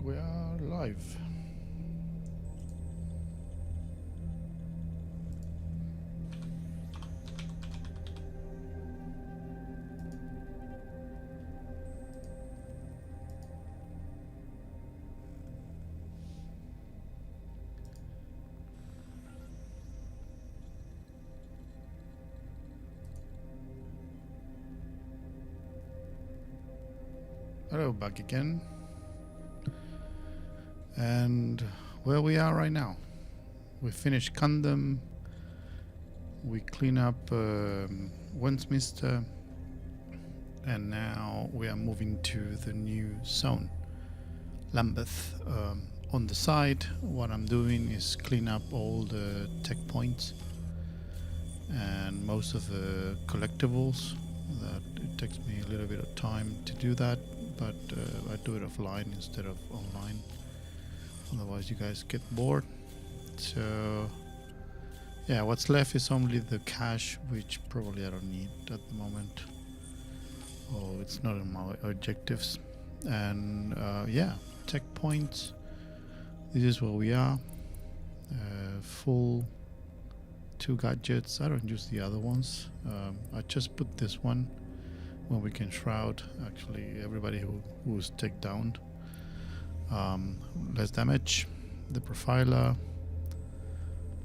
we are live. Hello, back again. And where we are right now, we finished Condom, we clean up Westminster, and now we are moving to the new zone, Lambeth. On the side, what I'm doing is clean up all the tech points and most of the collectibles. That it takes me a little bit of time to do that, but I do it offline instead of online. Otherwise you guys get bored. So yeah, what's left is only the cash, which probably I don't need at the moment. Oh, it's not in my objectives. And yeah, tech points. This is where we are. Full 2 gadgets. I don't use the other ones. I just put this one when we can shroud actually everybody who's take down. Less damage, the profiler,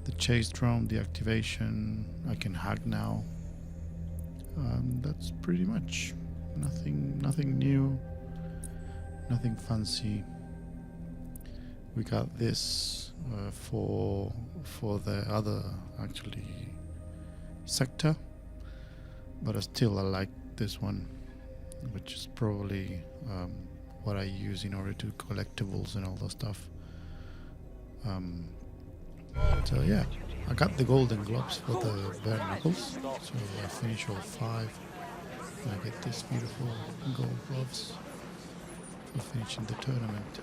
the chase drone, the activation. I can hack now. That's pretty much nothing new, nothing fancy. We got this for the other actually sector, but I like this one, which is probably what I use in order to collectibles and all that stuff. So yeah, I got the golden gloves for the bare knuckles, so I finish all 5 and I get this beautiful gold gloves for finishing the tournament.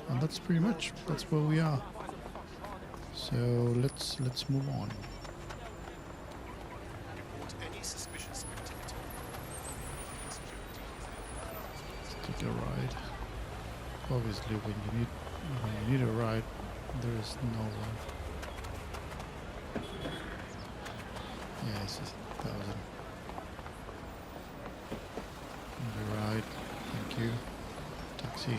And that's pretty much, that's where we are. So let's move on. Let's take a ride. Obviously when you need a ride, there is no one. Yeah, it's just 1,000. Need a ride, thank you. Taxi.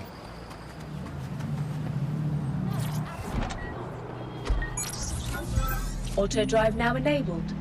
Auto drive now enabled.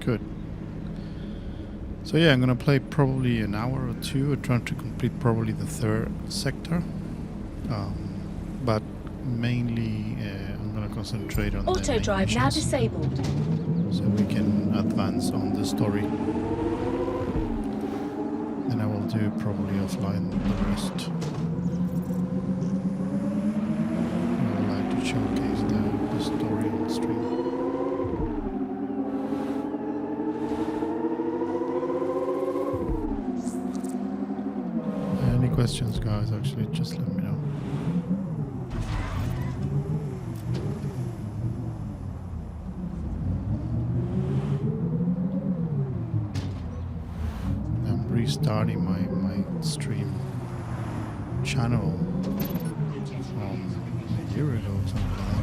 Good. So yeah, I'm gonna play probably an hour or 2. I'm trying to complete probably the 3rd sector, but mainly I'm gonna concentrate on auto drive now disabled, so we can advance on the story. Then I will do probably offline the rest. I would like to showcase the story on stream. Questions, guys, actually just let me know. I'm restarting my stream channel from a year ago or something like that.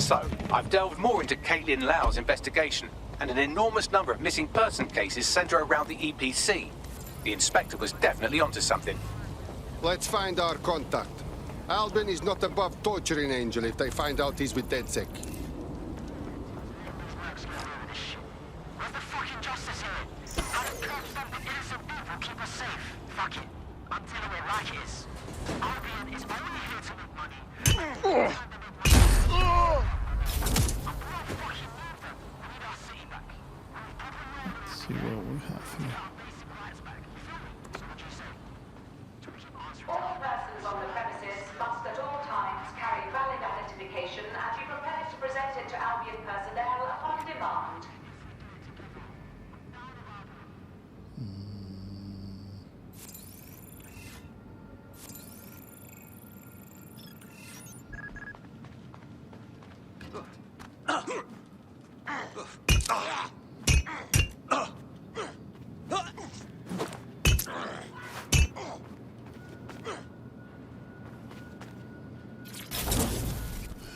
So, I've delved more into Caitlin Lau's investigation. and an enormous number of missing person cases centre around the EPC. The inspector was definitely onto something. Let's find our contact. Albin is not above torturing Angel if they find out he's with DedSec. Where's the fucking justice here? How do cops dump the innocent people keep us safe? Fuck it. I'm telling it like it is. Albion is only here to make money. Let's see what we have here. All persons on the premises must at all times carry valid identification and be prepared to present it to Albion personnel upon demand.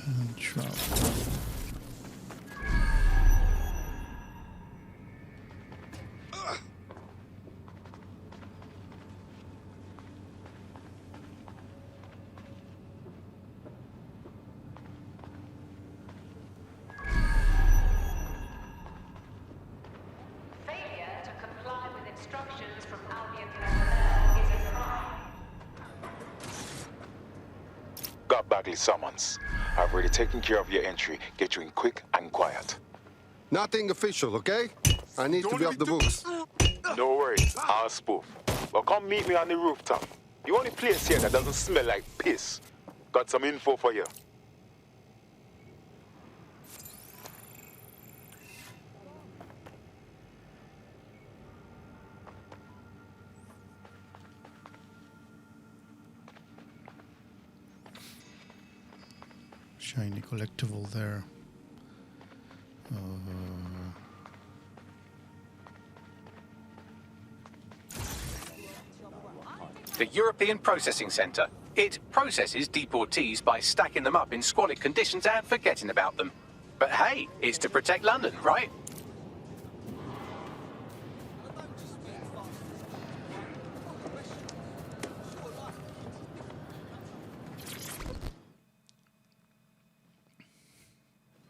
And travel. Failure to comply with instructions from Albion personnel is a crime. Got Bagley summons. I've already taken care of your entry. Get you in quick and quiet. Nothing official, okay? I need to be off the books. No worries, I'll spoof. Well, come meet me on the rooftop. The only place here that doesn't smell like piss. Got some info for you. Shiny collectible there. The European Processing Centre. It processes deportees by stacking them up in squalid conditions and forgetting about them. But hey, it's to protect London, right?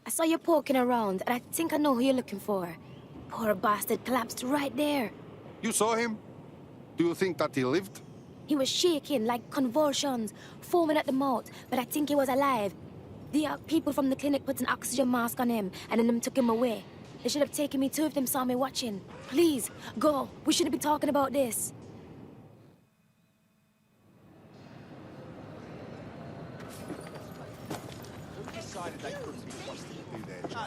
I saw you poking around, and I think I know who you're looking for. Poor bastard collapsed right there. You saw him? Do you think that he lived? He was shaking like convulsions, foaming at the mouth, but I think he was alive. The people from the clinic put an oxygen mask on him, and then them took him away. They should have taken me too if them saw me watching. Please, go. We shouldn't be talking about this.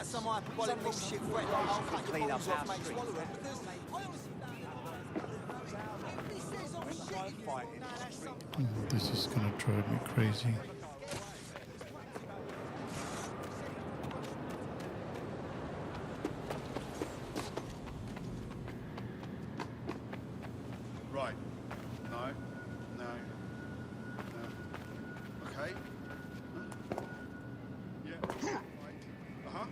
Some hyperbolic bullshit threat like I'll cut your balls off, mate, swallow it. This is gonna drive me crazy. Right. No. No. No. Okay. Yeah. Uh-huh.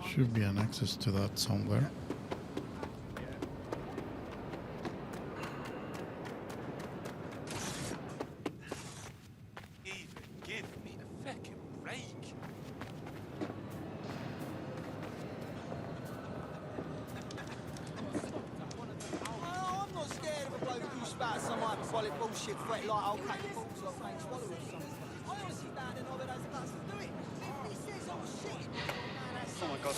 Should be an access to that somewhere. Bullshit threat like I'll cut your balls off, mate, swallow it or something. I honestly don't know where those guts do it. He says I'm shit. Oh my god.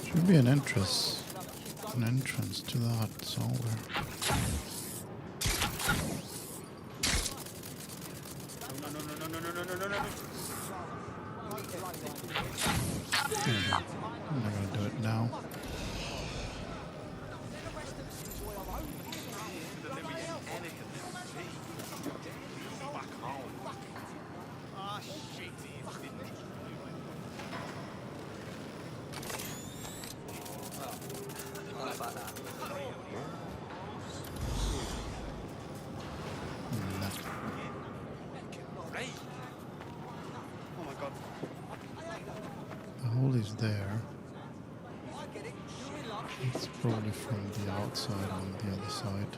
Should be an entrance to that somewhere. No. I'm not gonna do it now. is there. It's probably from the outside on the other side.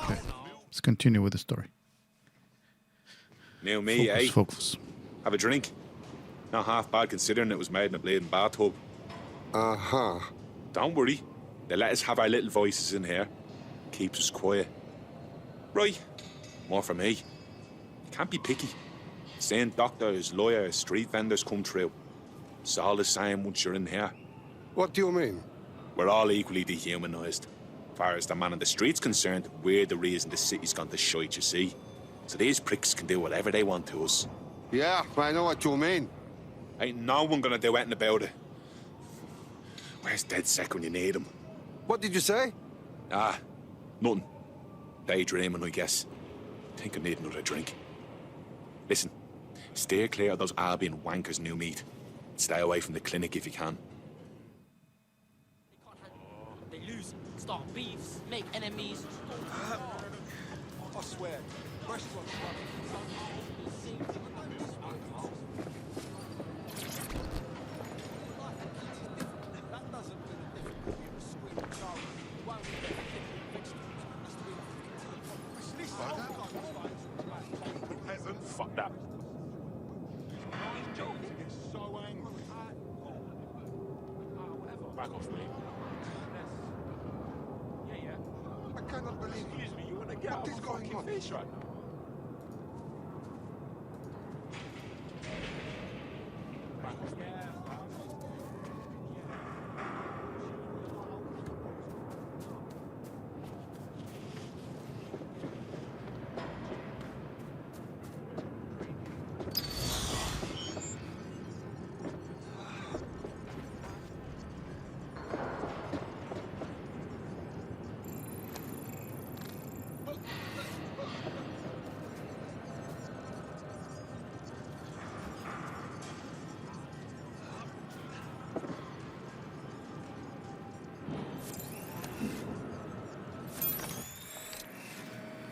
Okay, let's continue with the story. New me, Focus, eh? focus. Have a drink. Not half bad considering it was made in a bleeding bathtub. Uh-huh. Don't worry. They let us have our little voices in here. Keeps us quiet. Right. More for me. Can't be picky. Seeing doctors, lawyers, street vendors come through. It's all the same once you're in here. What do you mean? We're all equally dehumanised. As far as the man on the street's concerned, we're the reason the city's gone to shite, you see. So these pricks can do whatever they want to us. Yeah, I know what you mean. Ain't no one gonna do anything about it. Where's DedSec when you need him? What did you say? Ah, nothing. Daydreaming, I guess. Think I need another drink. Listen, steer clear of those Albion wankers new meat. Stay away from the clinic if you can. They lose, start beefs, make enemies. I swear, restaurants Fuck that. Back off me. I cannot believe it. Excuse me, you wanna get What is going on? face right now? Back off me.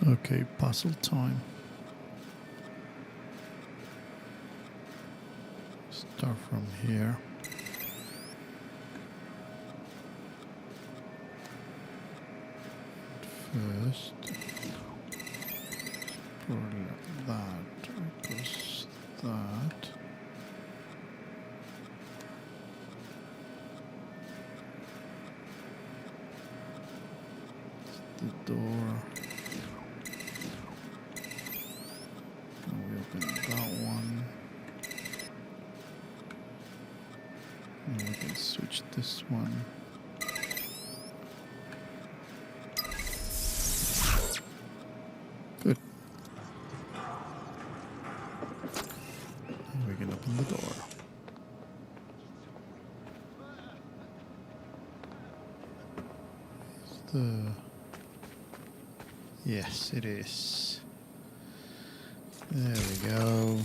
Okay, puzzle time. Start from here. First, probably like that, because that. The door. We open that one. And we can switch this one. Good. And we can open the door. It's the... Yes, it is. There we go.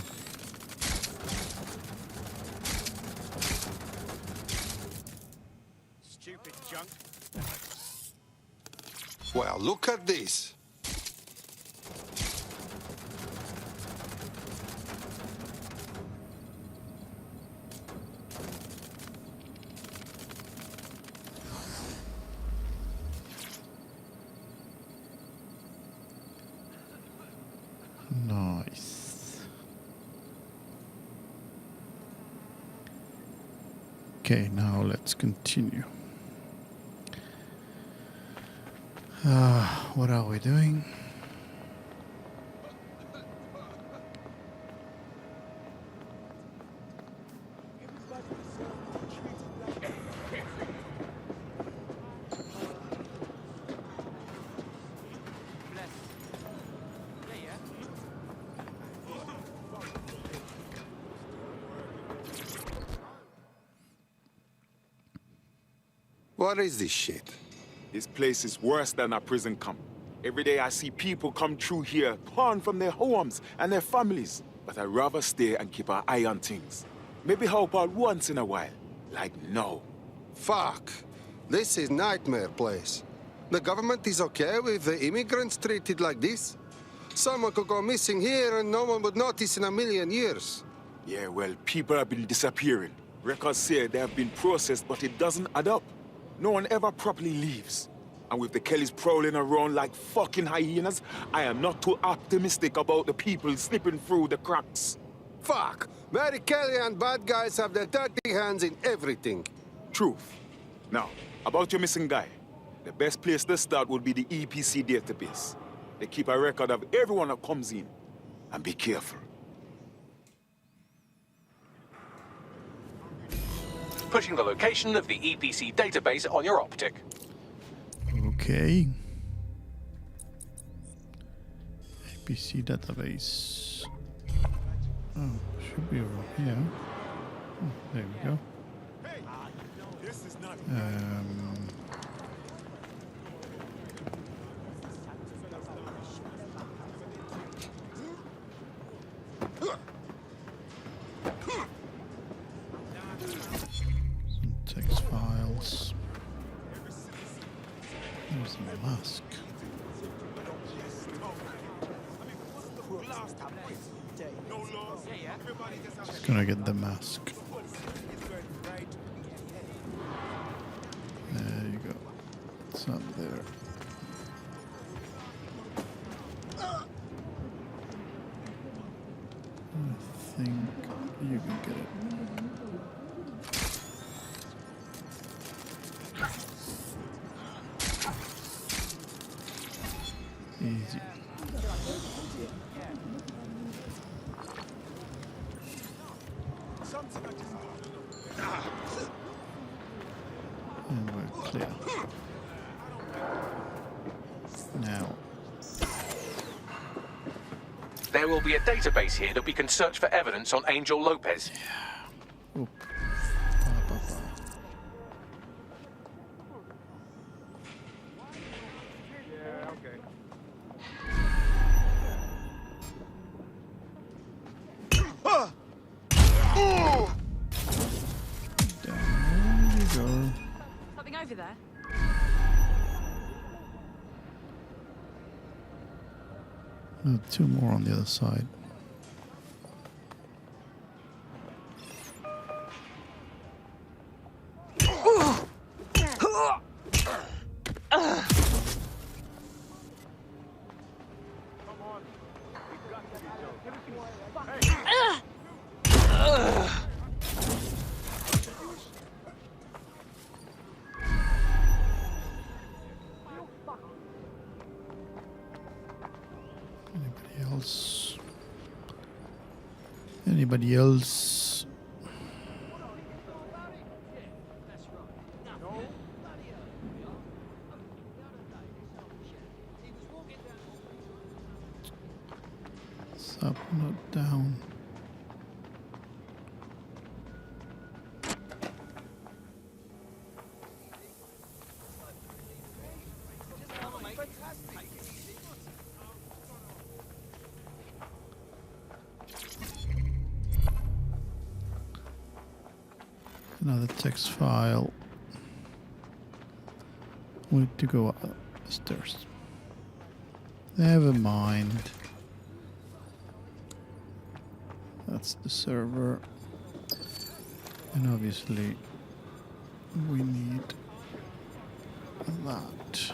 Stupid junk. Well, look at this. Nice. Okay, now let's continue. What are we doing? What is this shit? This place is worse than a prison camp. Every day I see people come through here, torn from their homes and their families. But I'd rather stay and keep an eye on things. Maybe help out once in a while. Like now. Fuck. This is nightmare place. The government is okay with the immigrants treated like this? Someone could go missing here and no one would notice in a million years. Yeah, well, people have been disappearing. Records say they have been processed, but it doesn't add up. No one ever properly leaves. And with the Kellys prowling around like fucking hyenas, I am not too optimistic about the people slipping through the cracks. Fuck! Mary Kelly and bad guys have their dirty hands in everything. Truth. Now, about your missing guy. The best place to start would be the EPC database. They keep a record of everyone that comes in. And be careful. Putting the location of the EPC database on your optic. Okay. APC database. Oh, should be over here. Oh, there we go. Some text files. There's a mask. Just gonna get the mask. There you go. It's up there. I think you can get it. Easy. And we're clear. Now. There will be a database here that we can search for evidence on Angel Lopez. Oop. Over there. Two more on the other side. Anybody else? It's up, not down. Another text file. We need to go upstairs. Never mind. That's the server. And obviously we need that.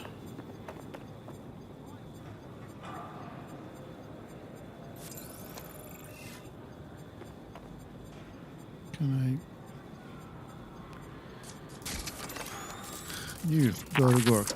Can I? You go to work.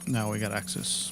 Now we got access.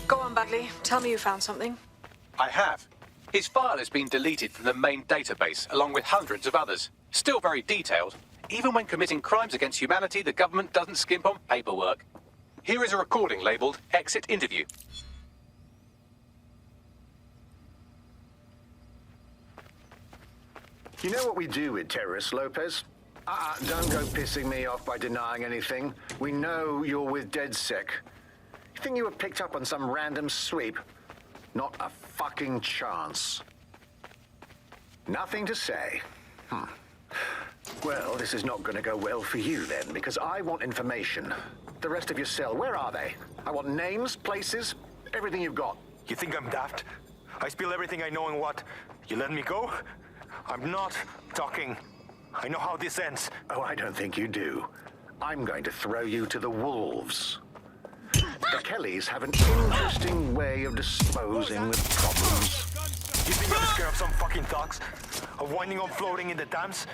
Go on, Bagley. Tell me you found something. I have. His file has been deleted from the main database, along with hundreds of others. Still very detailed. Even when committing crimes against humanity, the government doesn't skimp on paperwork. Here is a recording labelled Exit Interview. You know what we do with terrorists, Lopez? Don't go pissing me off by denying anything. We know you're with DedSec. You think you were picked up on some random sweep? Not a fucking chance. Nothing to say. Well, this is not going to go well for you then, because I want information. The rest of your cell, where are they? I want names, places, everything you've got. You think I'm daft? I spill everything I know and what? You let me go? I'm not talking. I know how this ends. Oh, I don't think you do. I'm going to throw you to the wolves. The Kellys have an interesting way of disposing with problems. You think I'm scared of some fucking thugs? Of winding up floating in the dams?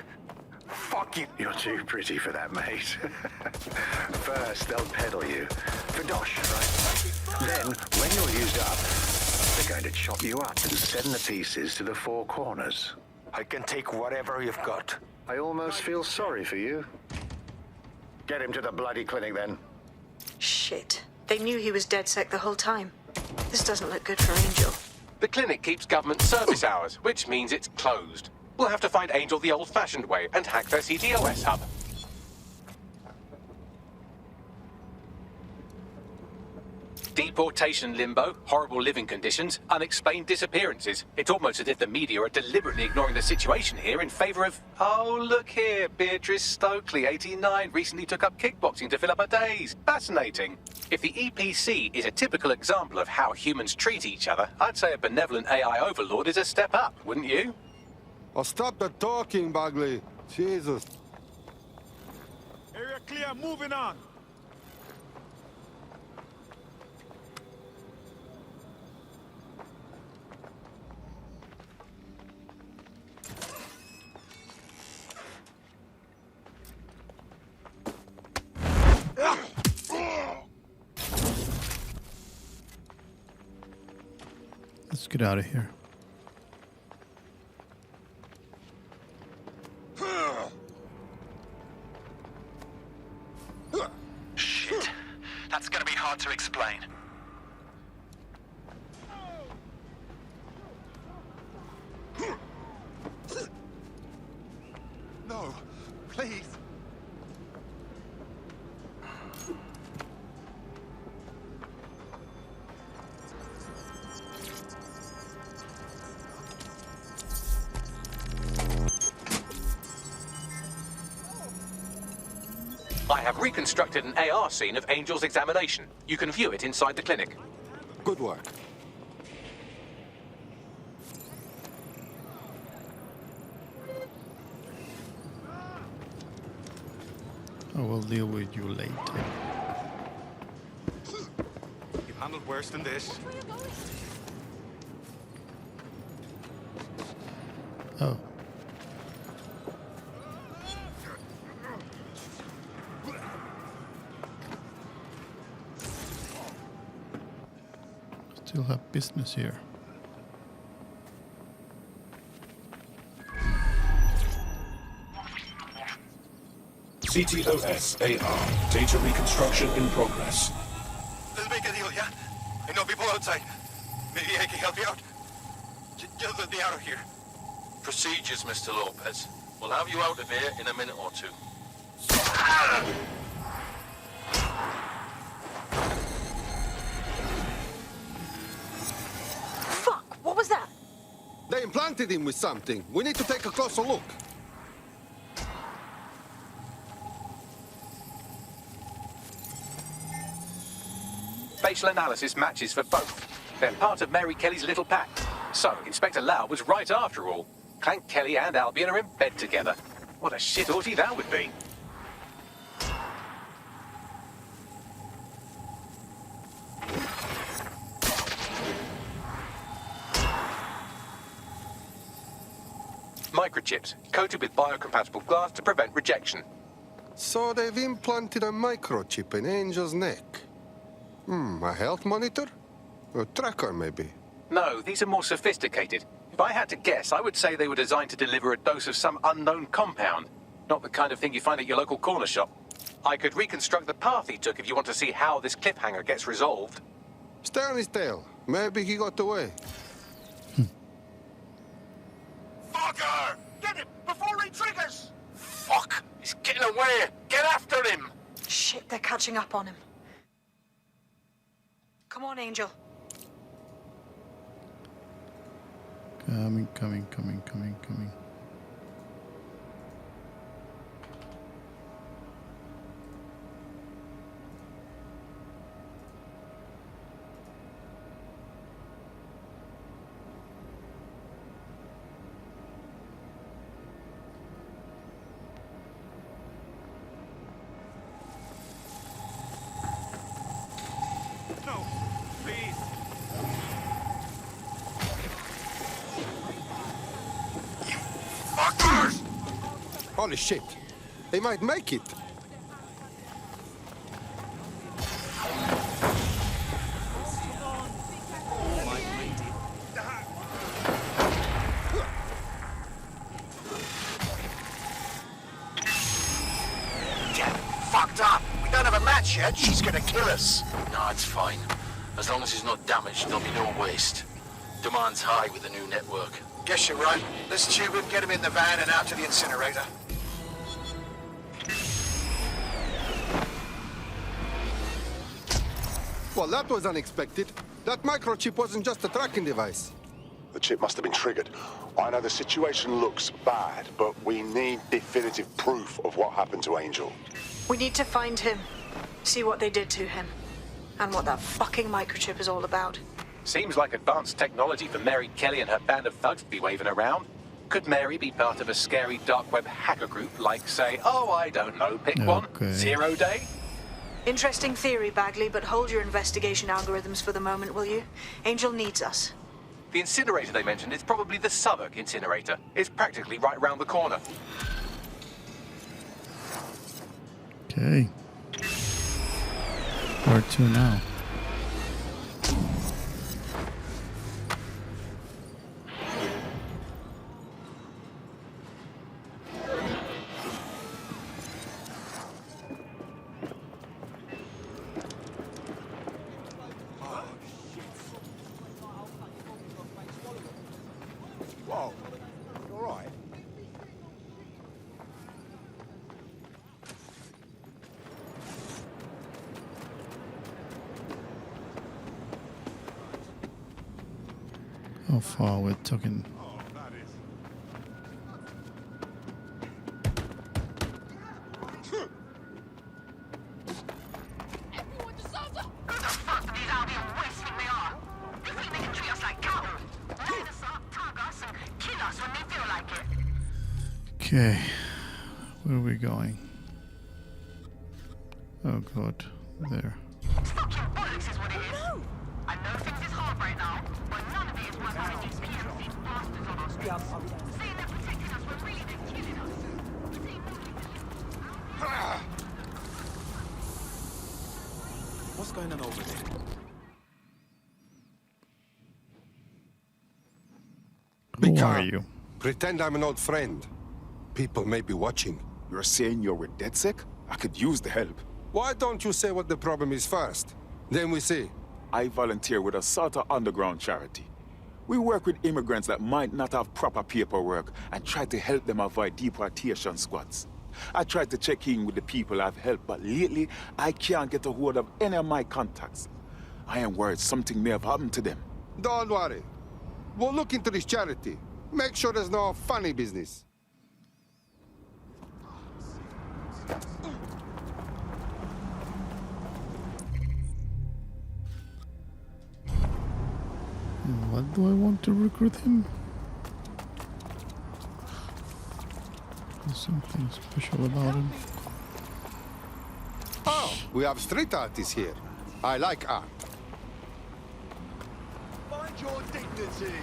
Fuck you. You're too pretty for that, mate. First, they'll peddle you. For dosh, right? Then, when you're used up, they're going to chop you up and send the pieces to the four corners. I can take whatever you've got. I almost feel sorry for you. Get him to the bloody clinic, then. Shit. They knew he was DedSec the whole time. This doesn't look good for Angel. The clinic keeps government service hours, which means it's closed. We'll have to find Angel the old-fashioned way and hack their CTOS hub. Deportation limbo, horrible living conditions, unexplained disappearances. It's almost as if the media are deliberately ignoring the situation here in favour of... Oh, look here, Beatrice Stokely, 89, recently took up kickboxing to fill up her days. Fascinating. If the EPC is a typical example of how humans treat each other, I'd say a benevolent AI overlord is a step up, wouldn't you? Oh, stop the talking, Bagley. Jesus. Area clear, moving on. Let's get out of here. Shit. That's gonna be hard to explain. No, please. I have reconstructed an AR scene of Angel's examination. You can view it inside the clinic. Good work. I will deal with you later. You've handled worse than this. Oh. Still have business here. CTOS AR. Data reconstruction in progress. Let's make a deal, yeah? I know people outside. Maybe I can help you out. Just let me out of here. Procedures, Mr. Lopez. We'll have you out of here in a minute or two. Fuck! What was that? They implanted him with something. We need to take a closer look. Facial analysis matches for both. They're part of Mary Kelly's little pack. So, Inspector Lau was right after all. Clank Kelly and Albion are in bed together. What a shit orgy that would be. Microchips, coated with biocompatible glass to prevent rejection. So they've implanted a microchip in Angel's neck. A health monitor? A tracker, maybe? No, these are more sophisticated. If I had to guess, I would say they were designed to deliver a dose of some unknown compound. Not the kind of thing you find at your local corner shop. I could reconstruct the path he took if you want to see how this cliffhanger gets resolved. Stay on his tail. Maybe he got away. Fucker! Get him before he triggers! Fuck! He's getting away! Get after him! Shit, they're catching up on him. Come on, Angel. Coming. No, please. Fuckers! Holy shit. They might make it. Fucked up. We don't have a match yet. She's gonna kill us. No, it's fine. As long as he's not damaged, there'll be no waste. Demand's high with the new network. Guess you're right. Let's tube him, get him in the van and out to the incinerator. Well, that was unexpected. That microchip wasn't just a tracking device. The chip must have been triggered. I know the situation looks bad, but we need definitive proof of what happened to Angel. We need to find him, see what they did to him, and what that fucking microchip is all about. Seems like advanced technology for Mary Kelly and her band of thugs to be waving around. Could Mary be part of a scary dark web hacker group like, say, oh, I don't know, pick one, 0 Day? Interesting theory, Bagley, but hold your investigation algorithms for the moment, will you? Angel needs us. The incinerator they mentioned is probably the Southwark incinerator. It's practically right round the corner. Okay. Where to now? Whoa, you all right? How far we're talking? Okay, where are we going? Oh god, there. Fucking bollocks is what it is. No! I know things is hard right now, but none of it is worth having these PMC bastards on our streets. Saying they're protecting us when really they're killing us. What's going on over there? Who are you? Pretend I'm an old friend. People may be watching. You're saying you're with DedSec? I could use the help. Why don't you say what the problem is first? Then we see. I volunteer with a sort of underground charity. We work with immigrants that might not have proper paperwork and try to help them avoid deportation squads. I tried to check in with the people I've helped, but lately I can't get a hold of any of my contacts. I am worried something may have happened to them. Don't worry. We'll look into this charity. Make sure there's no funny business. What do I want to recruit him? There's something special about him. Oh, we have street artists here. I like art. Find your dignity.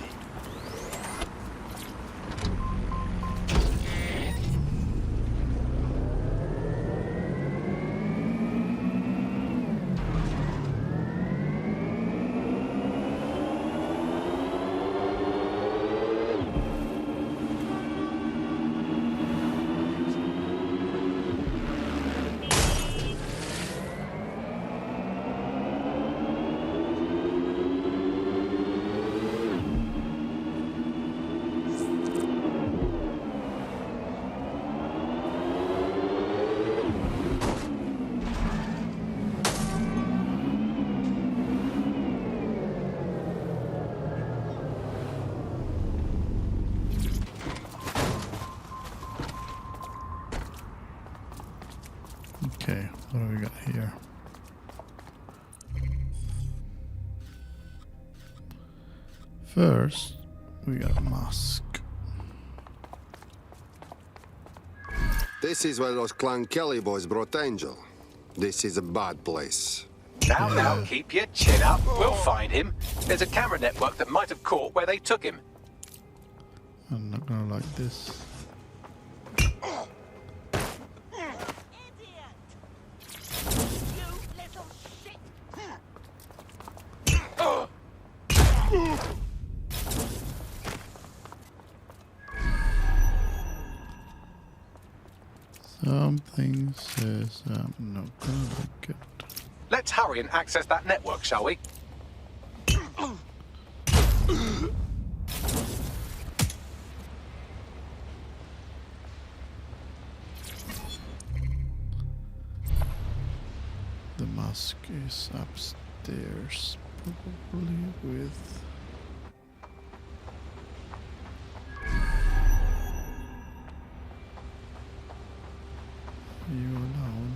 Okay, what do we got here? First, we got a mask. This is where those Clan Kelly boys brought Angel. This is a bad place. Now, keep your chin up. We'll find him. There's a camera network that might have caught where they took him. I'm not gonna like this. Something says I'm not gonna like it. Let's hurry and access that network, shall we? The mask is upstairs, probably with... you alone.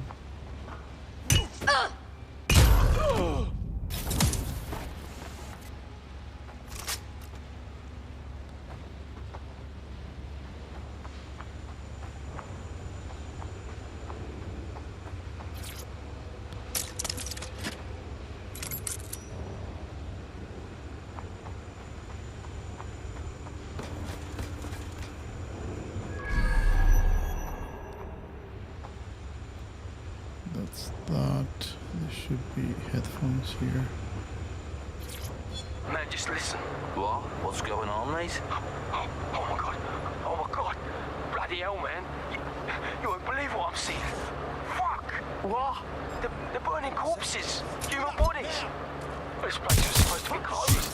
That's that. There should be headphones here. Man, just listen. What? What's going on, mate? Oh my god. Oh my god. Bloody hell, man. You won't believe what I'm seeing. Fuck. What? They're burning corpses. Human bodies. This place was supposed to be closed.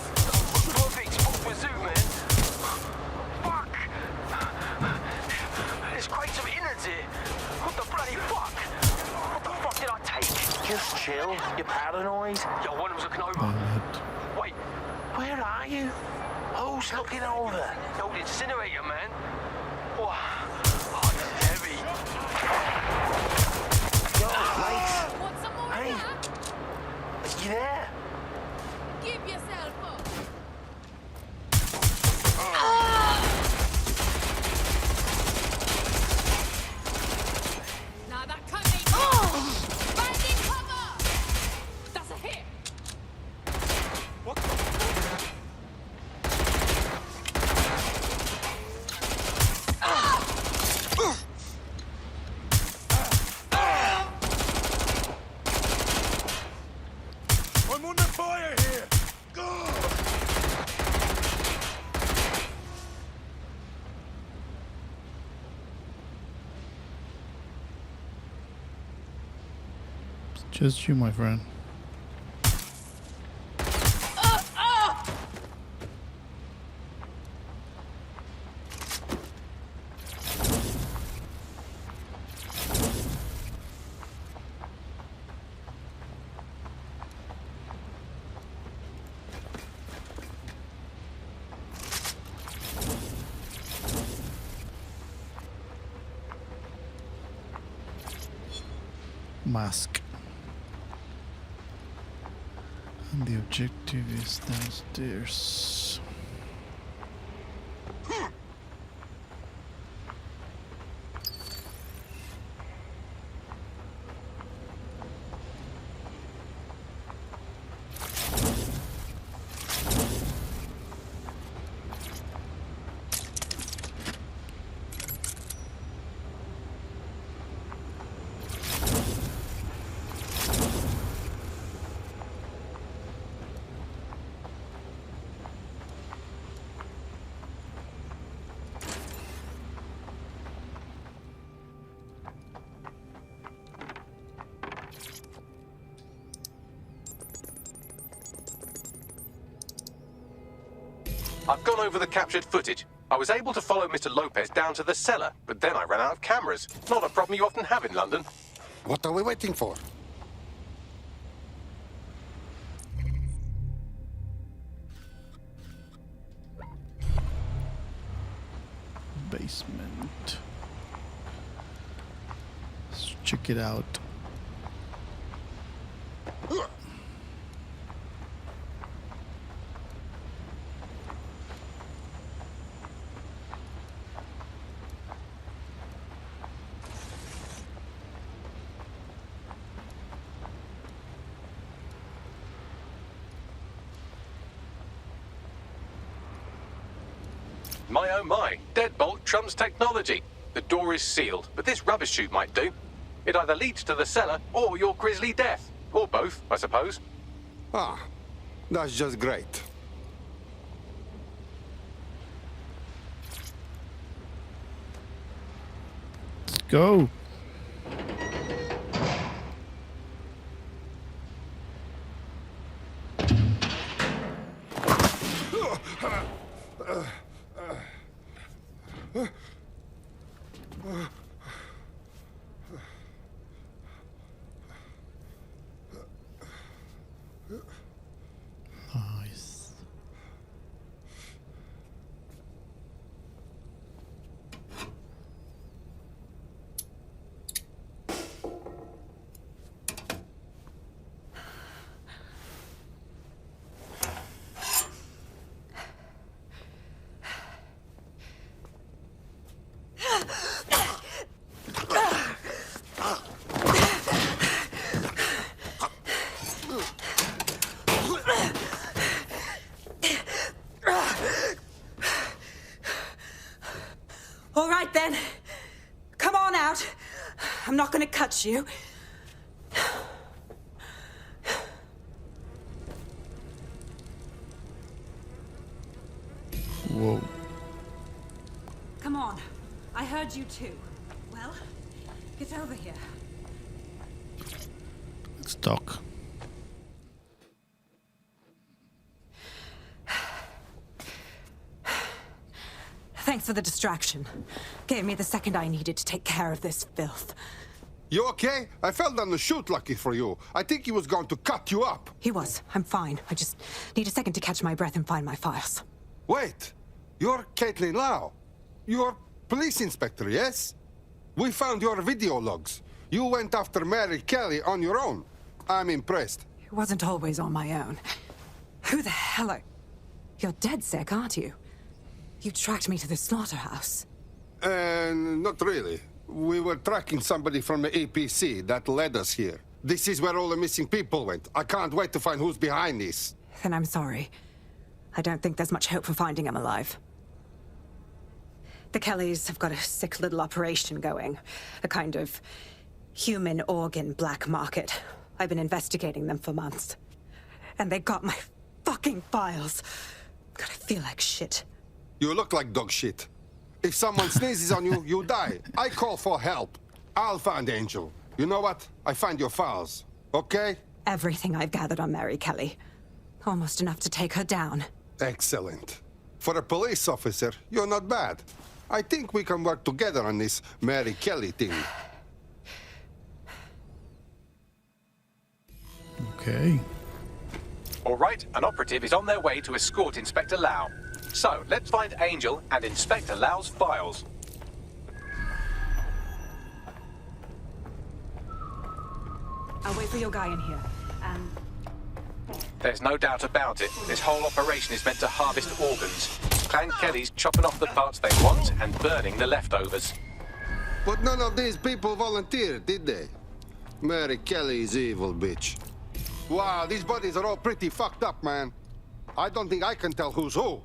Perfect spot for zoo, man. Fuck. There's crates of innards here. What the bloody fuck? What the fuck did I take? Just chill. You're paranoid. Yo, one of them's looking over. Wait. Where are you? Who's looking over? The old incinerator, man. Oh, this is heavy. Yo, mate. Want some more Hey. of that? Are you there? Give yourself up. Now that cut me. Finding cover. That's a hit. What? I'm under fire here! Go! It's just you, my friend. mask. And the objective is downstairs. I've gone over the captured footage. I was able to follow Mr. Lopez down to the cellar, but then I ran out of cameras. Not a problem you often have in London. What are we waiting for? Basement. Let's check it out. My oh my, deadbolt trumps technology. The door is sealed, but this rubbish chute might do. It either leads to the cellar or your grisly death. Or both, I suppose. Ah, that's just great. Let's go. Nice. All right, then. Come on out. I'm not gonna cut you. Whoa. Come on. I heard you too. Well, get over here. Let's talk. Thanks for the distraction. Gave me the second I needed to take care of this filth. You okay? I fell down the chute, lucky for you. I think he was going to cut you up. He was. I'm fine. I just need a second to catch my breath and find my files. Wait, you're Caitlin Lau. You're police inspector, yes? We found your video logs. You went after Mary Kelly on your own. I'm impressed. It wasn't always on my own. Who the hell are... You're DedSec, aren't you? You tracked me to the slaughterhouse. Not really. We were tracking somebody from the APC that led us here. This is where all the missing people went. I can't wait to find who's behind this. Then I'm sorry. I don't think there's much hope for finding him alive. The Kellys have got a sick little operation going. A kind of human organ black market. I've been investigating them for months. And they got my fucking files. God, I feel like shit. You look like dog shit. If someone sneezes on you, you die. I call for help. I'll find Angel. You know what? I find your files. Okay? Everything I've gathered on Mary Kelly. Almost enough to take her down. Excellent. For a police officer, you're not bad. I think we can work together on this Mary Kelly thing. Okay. All right, an operative is on their way to escort Inspector Lau. So, let's find Angel and Inspector Lau's files. I'll wait for your guy in here. There's no doubt about it. This whole operation is meant to harvest organs. Clan Kelly's chopping off the parts they want and burning the leftovers. But none of these people volunteered, did they? Mary Kelly's evil bitch. Wow, these bodies are all pretty fucked up, man. I don't think I can tell who's who.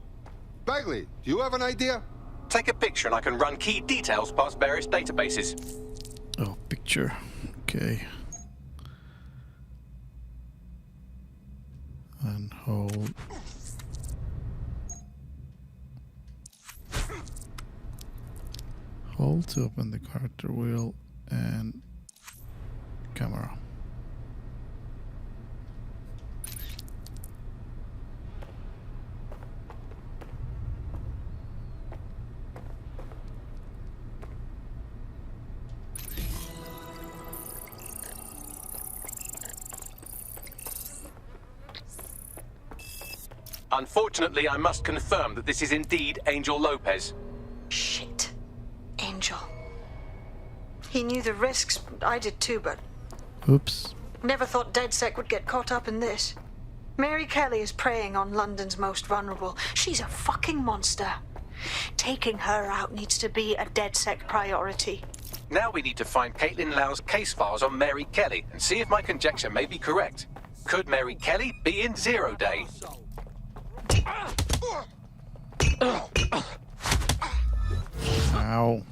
Bagley, do you have an idea? Take a picture and I can run key details past various databases. Oh, picture. Okay. And hold. Hold to open the character wheel and camera. Unfortunately, I must confirm that this is indeed Angel Lopez. Shit. Angel. He knew the risks. I did too, but Oops. never thought DedSec would get caught up in this. Mary Kelly is preying on London's most vulnerable. She's a fucking monster. Taking her out needs to be a DedSec priority. Now we need to find Caitlin Lau's case files on Mary Kelly and see if my conjecture may be correct. Could Mary Kelly be in Zero Day? Ow.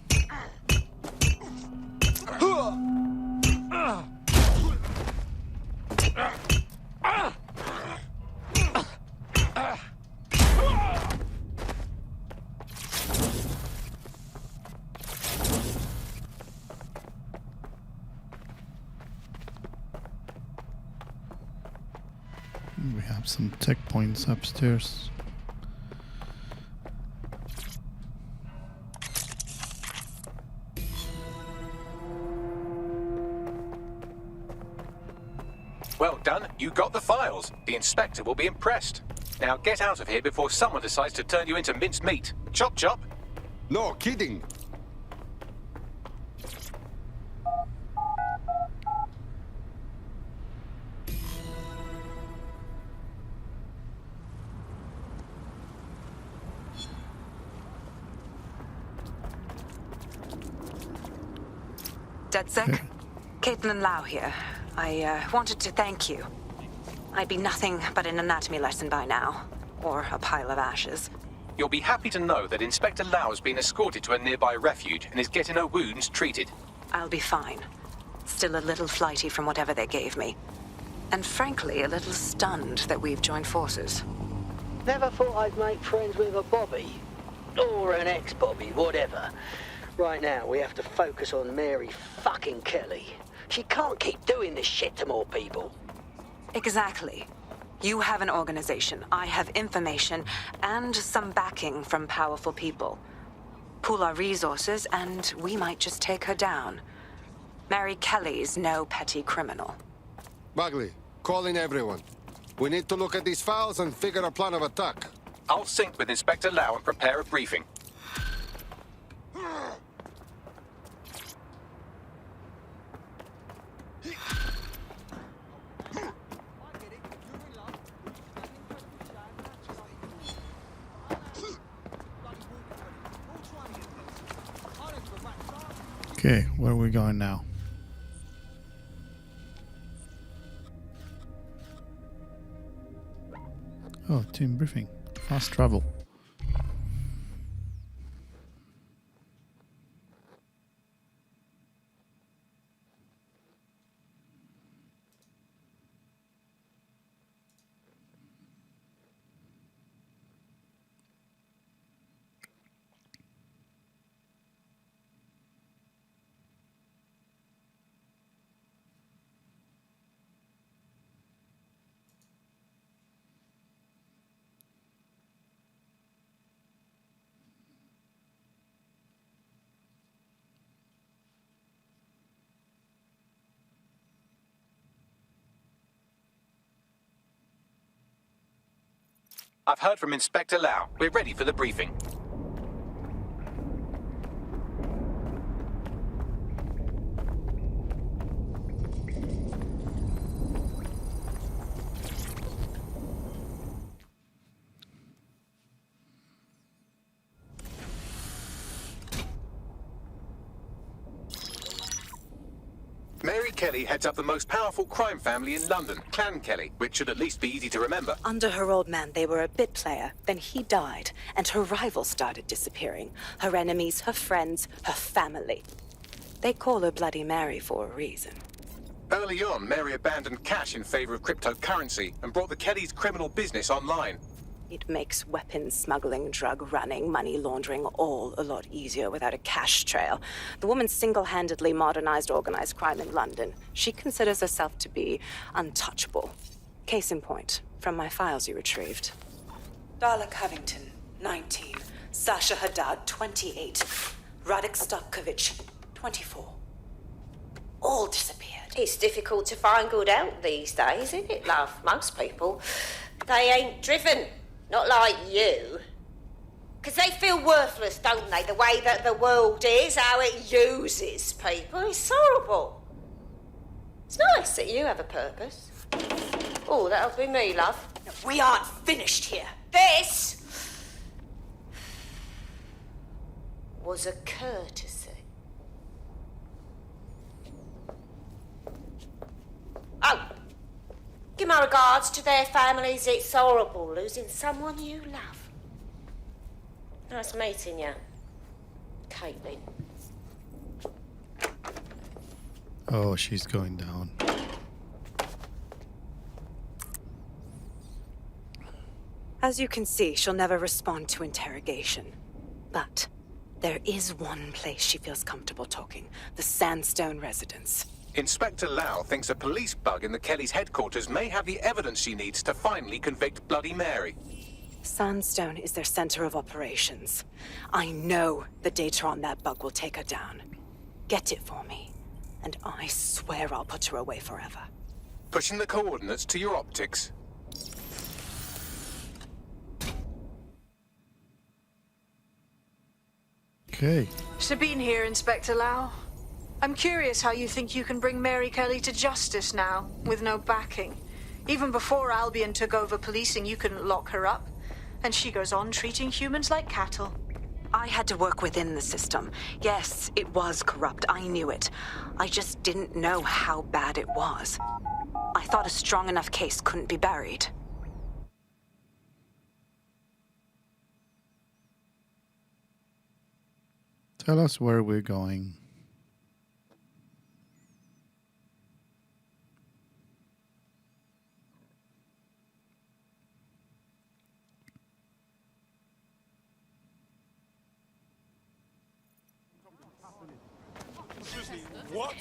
We have some tech points upstairs. Well done, you got the files. The inspector will be impressed. Now get out of here before someone decides to turn you into minced meat. Chop chop. No kidding. DedSec? Caitlin Lau here. I wanted to thank you. I'd be nothing but an anatomy lesson by now. Or a pile of ashes. You'll be happy to know that Inspector Lau has been escorted to a nearby refuge and is getting her wounds treated. I'll be fine. Still a little flighty from whatever they gave me. And frankly, a little stunned that we've joined forces. Never thought I'd make friends with a Bobby. Or an ex-Bobby, whatever. Right now, we have to focus on Mary fucking Kelly. She can't keep doing this shit to more people. Exactly. You have an organization, I have information, and some backing from powerful people. Pool our resources, and we might just take her down. Mary Kelly's no petty criminal. Bagley, call in everyone. We need to look at these files and figure a plan of attack. I'll sync with Inspector Lau and prepare a briefing. Okay, where are we going now? Oh, team briefing. Fast travel. I've heard from Inspector Lau. We're ready for the briefing. Kelly heads up the most powerful crime family in London, Clan Kelly, which should at least be easy to remember. Under her old man, they were a bit player. Then he died, and her rivals started disappearing. Her enemies, her friends, her family. They call her Bloody Mary for a reason. Early on, Mary abandoned cash in favor of cryptocurrency and brought the Kellys' criminal business online. It makes weapons smuggling, drug running, money laundering all a lot easier without a cash trail. The woman single-handedly modernized organized crime in London. She considers herself to be untouchable. Case in point, from my files you retrieved. Darla Covington, 19. Sasha Haddad, 28. Radek Stokovich, 24. All disappeared. It's difficult to find good help these days, isn't it, love? Most people, they ain't driven. Not like you. 'Cause they feel worthless, don't they? The way that the world is, how it uses people. It's horrible. It's nice that you have a purpose. Oh, that'll be me, love. We aren't finished here. This was a courtesy. Oh. Give my regards to their families. It's horrible losing someone you love. Nice meeting you, Caitlin. Oh, she's going down. As you can see, she'll never respond to interrogation. But there is one place she feels comfortable talking. The Sandstone residence. Inspector Lau thinks a police bug in the Kellys' headquarters may have the evidence she needs to finally convict Bloody Mary. Sandstone is their center of operations. I know the data on that bug will take her down. Get it for me, and I swear I'll put her away forever. Pushing the coordinates to your optics. Okay. Sabine here, Inspector Lau. I'm curious how you think you can bring Mary Kelly to justice now, with no backing. Even before Albion took over policing, you couldn't lock her up. And she goes on treating humans like cattle. I had to work within the system. Yes, it was corrupt. I knew it. I just didn't know how bad it was. I thought a strong enough case couldn't be buried. Tell us where we're going. What?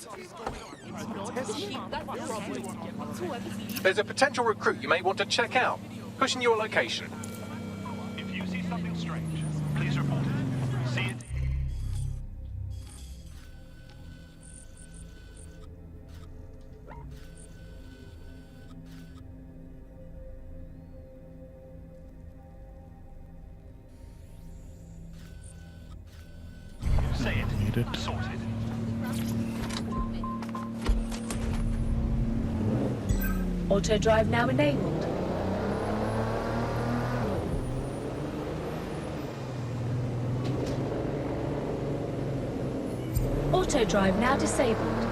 There's a potential recruit you may want to check out. Pushing your location. If you see something strange, please report it. See it? Say it. Needed. Sorted. Auto drive now enabled. Auto drive now disabled.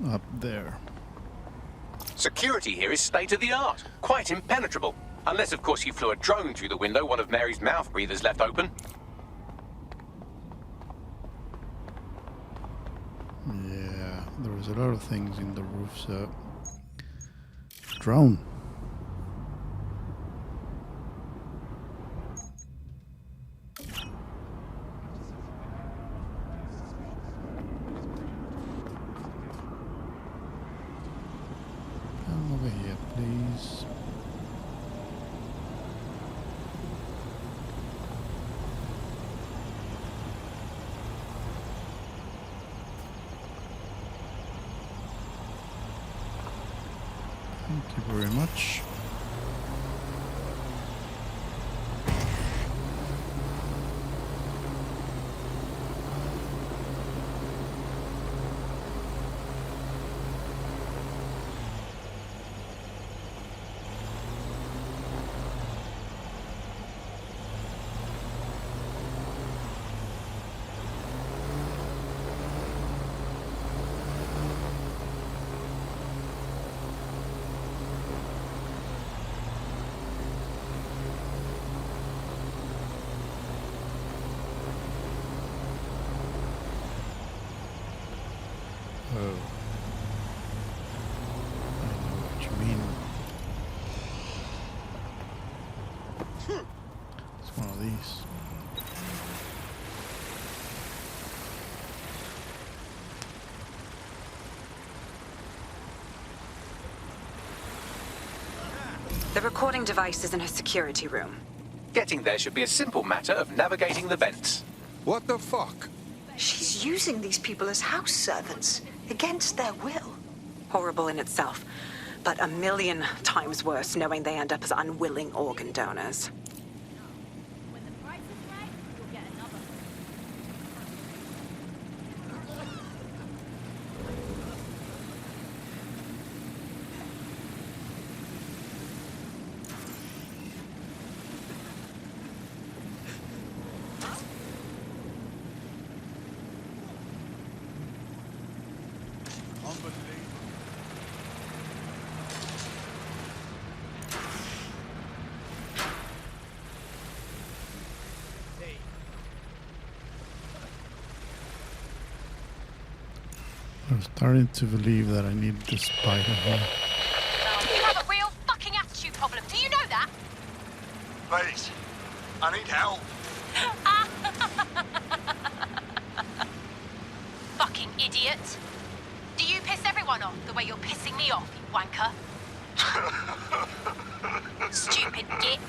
Up there. Security here is state-of-the-art. Quite impenetrable. Unless, of course, you flew a drone through the window one of Mary's mouth breathers left open. Yeah, there's a lot of things in the roof, so... Drone. Come over here, please. Thank you very much. Oh. I know what you mean. It's one of these. The recording device is in her security room. Getting there should be a simple matter of navigating the vents. What the fuck? She's using these people as house servants, against their will. Horrible in itself, but a million times worse knowing they end up as unwilling organ donors. I'm starting to believe that I need the spider here. You have a real fucking attitude problem. Do you know that? Please, I need help. Fucking idiot. Do you piss everyone off the way you're pissing me off, you wanker? Stupid git.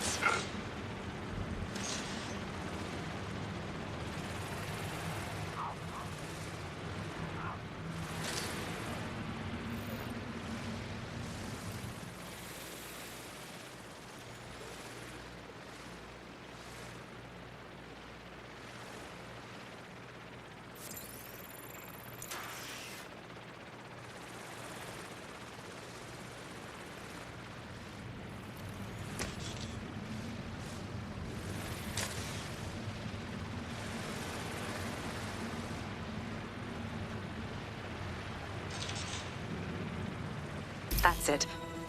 That's it.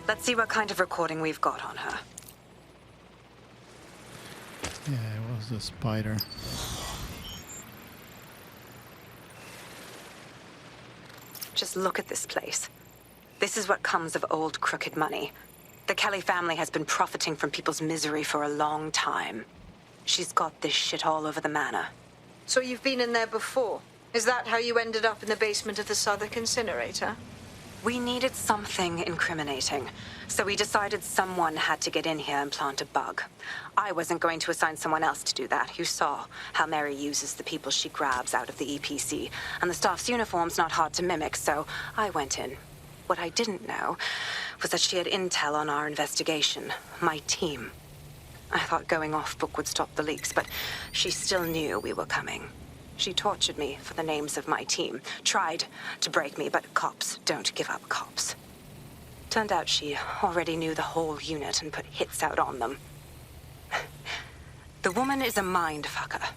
Let's see what kind of recording we've got on her. Yeah, it was the spider. Just look at this place. This is what comes of old crooked money. The Kelly family has been profiting from people's misery for a long time. She's got this shit all over the manor. So you've been in there before? Is that how you ended up in the basement of the Southwark incinerator? We needed something incriminating, so we decided someone had to get in here and plant a bug. I wasn't going to assign someone else to do that. You saw how Mary uses the people she grabs out of the EPC, and the staff's uniform's not hard to mimic, so I went in. What I didn't know was that she had intel on our investigation, my team. I thought going off book would stop the leaks, but she still knew we were coming. She tortured me for the names of my team, tried to break me, but cops don't give up cops. Turned out she already knew the whole unit and put hits out on them. The woman is a mind fucker.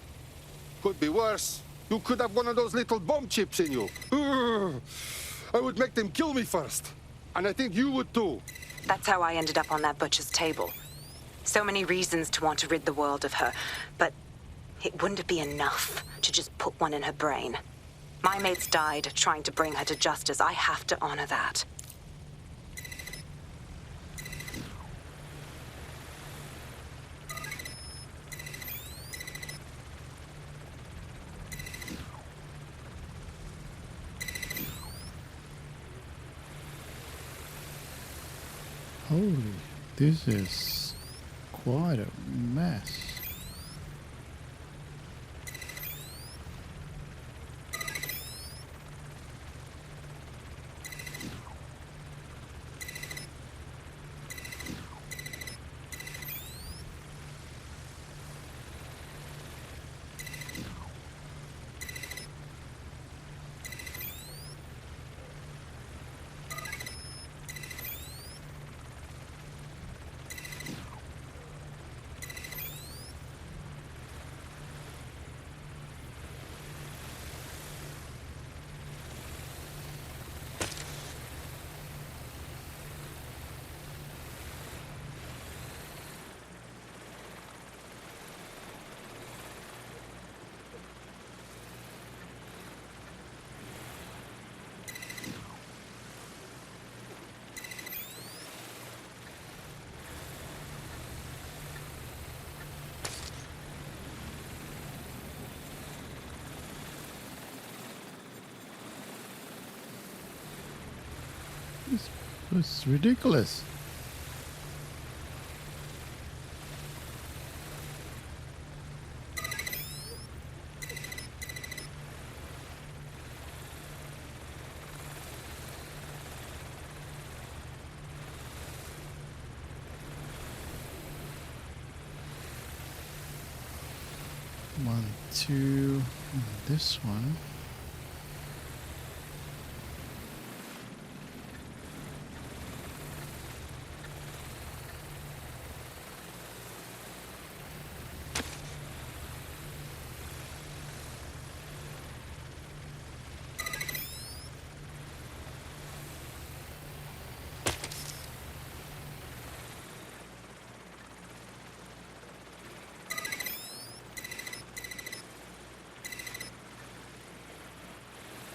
Could be worse. You could have one of those little bomb chips in you. I would make them kill me first. And I think you would too. That's how I ended up on that butcher's table. So many reasons to want to rid the world of her, but it wouldn't be enough to just put one in her brain. My mates died trying to bring her to justice. I have to honor that. Holy, this is quite a mess. It's ridiculous. One, two, and this one.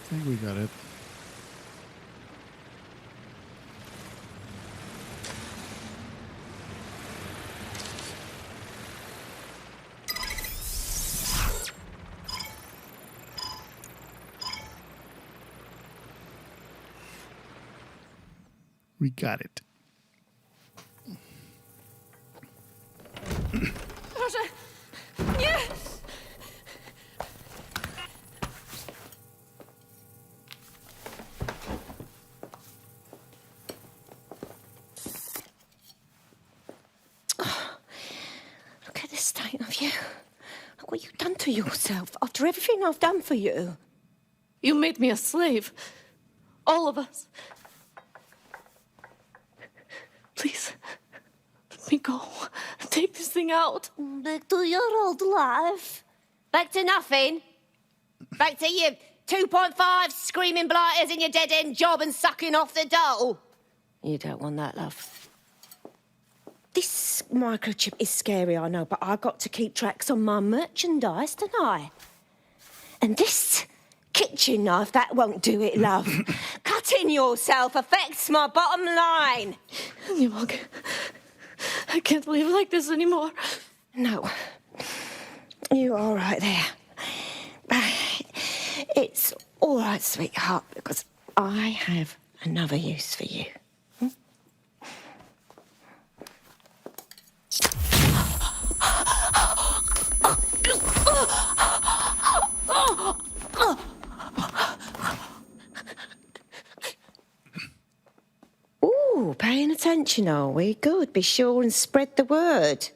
I think we got it. We got it. Proszę! Nie! Look at the state of you. Look what you've done to yourself after everything I've done for you. You made me a slave. All of us. Please, let me go. Take this thing out. Back to your old life. Back to nothing. Back to you 2.5 screaming blighters in your dead-end job and sucking off the dole. You don't want that, love. This microchip is scary, I know, but I got to keep tracks on my merchandise, don't I? And this kitchen knife, that won't do it, love. Cutting yourself affects my bottom line. I can't live like this anymore. No. You're all right there. It's all right, sweetheart, because I have another use for you. Ooh, paying attention, are we? Good. Be sure and spread the word.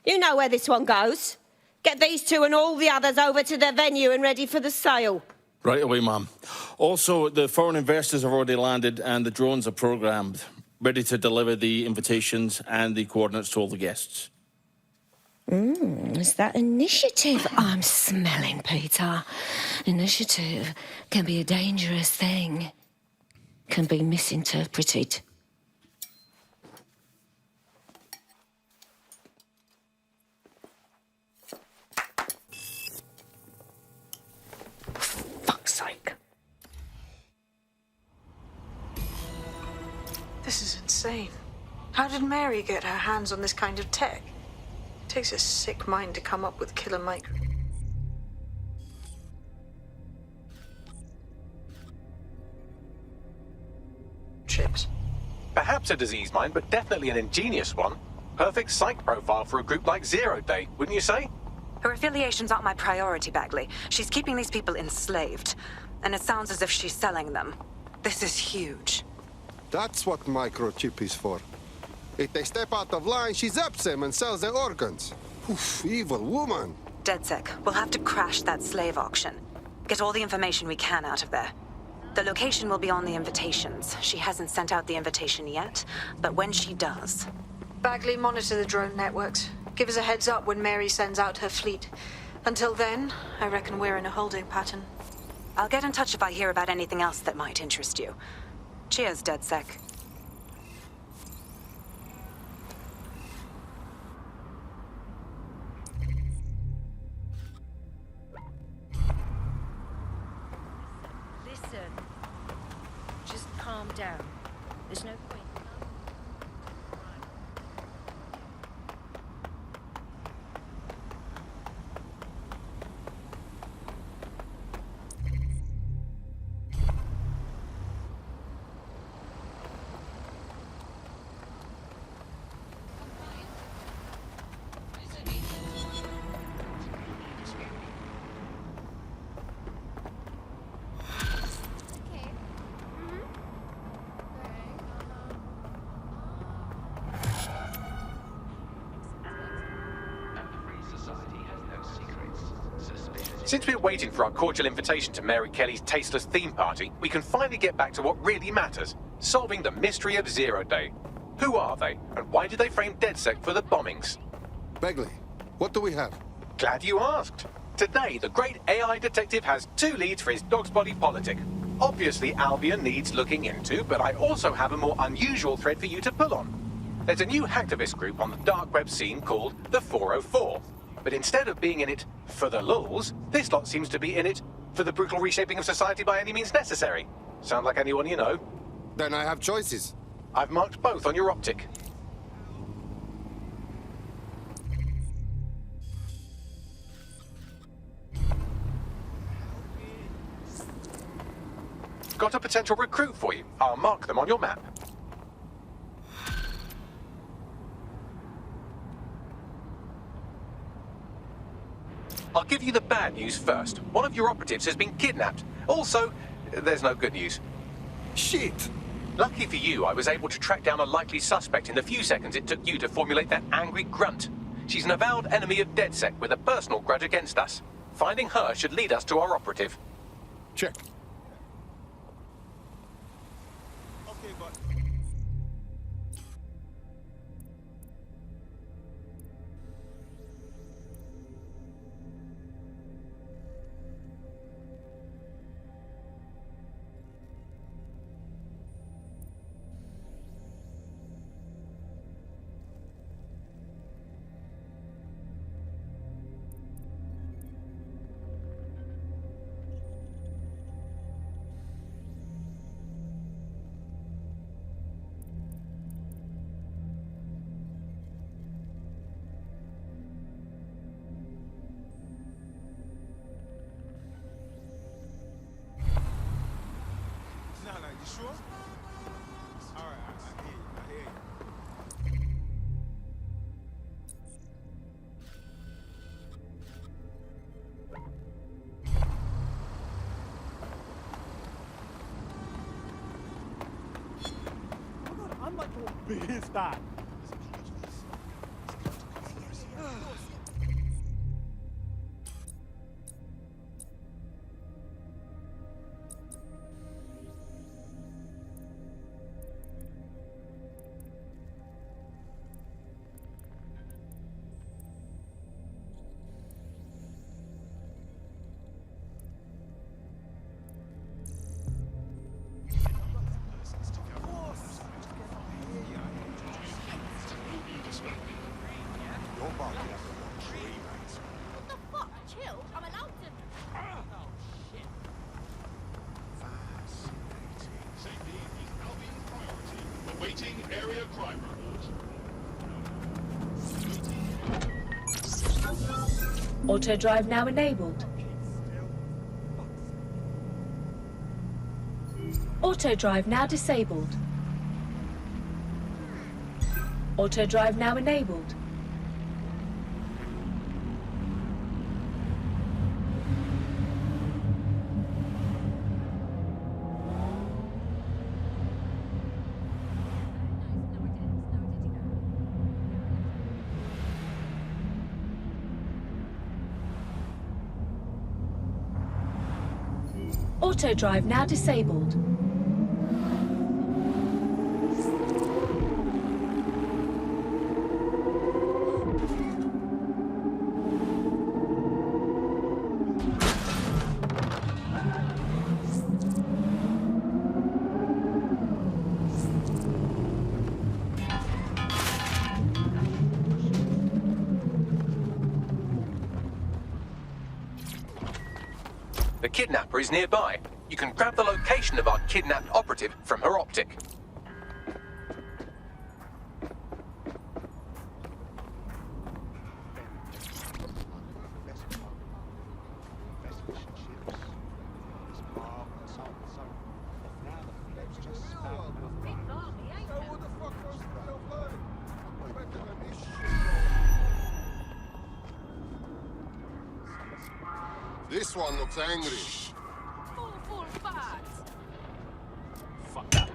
You know where this one goes. Get these two and all the others over to the venue and ready for the sale. Right away, Mum. Also, the foreign investors have already landed and the drones are programmed, ready to deliver the invitations and the coordinates to all the guests. Is that initiative I'm smelling, Peter? Initiative can be a dangerous thing. Can be misinterpreted. Fuck's sake. This is insane. How did Mary get her hands on this kind of tech? It takes a sick mind to come up with killer micro. Chips. Perhaps a disease mind, but definitely an ingenious one. Perfect psych profile for a group like Zero Day, wouldn't you say? Her affiliations aren't my priority, Bagley. She's keeping these people enslaved. And it sounds as if she's selling them. This is huge. That's what microchip is for. If they step out of line, she zaps them and sells their organs. Oof, evil woman. DedSec, we'll have to crash that slave auction. Get all the information we can out of there. The location will be on the invitations. She hasn't sent out the invitation yet, but when she does... Bagley, monitor the drone networks. Give us a heads up when Mary sends out her fleet. Until then, I reckon we're in a holding pattern. I'll get in touch if I hear about anything else that might interest you. Cheers, DedSec. Listen. Just calm down. There's no point. Since we're waiting for our cordial invitation to Mary Kelly's tasteless theme party, we can finally get back to what really matters, solving the mystery of Zero Day. Who are they, and why did they frame DedSec for the bombings? Bagley, what do we have? Glad you asked. Today, the great AI detective has 2 leads for his dog's body politic. Obviously, Albion needs looking into, but I also have a more unusual thread for you to pull on. There's a new hacktivist group on the dark web scene called the 404. But instead of being in it for the lulz, this lot seems to be in it for the brutal reshaping of society by any means necessary. Sound like anyone you know? Then I have choices. I've marked both on your optic. Got a potential recruit for you. I'll mark them on your map. I'll give you the bad news first. One of your operatives has been kidnapped. Also, there's no good news. Shit! Lucky for you, I was able to track down a likely suspect in the few seconds it took you to formulate that angry grunt. She's an avowed enemy of DedSec with a personal grudge against us. Finding her should lead us to our operative. Check. Sure? All right, I hear you. I'm like, what big is that? will. I'm allowed to. Oh, shit. Safety is now being priority. Awaiting area crime report. Auto drive now enabled. Auto drive now disabled. Auto drive now enabled. Auto drive now disabled. The kidnapper is nearby. You can grab the location of our kidnapped operative from her optic. This one looks angry. Full fat. Fuck that.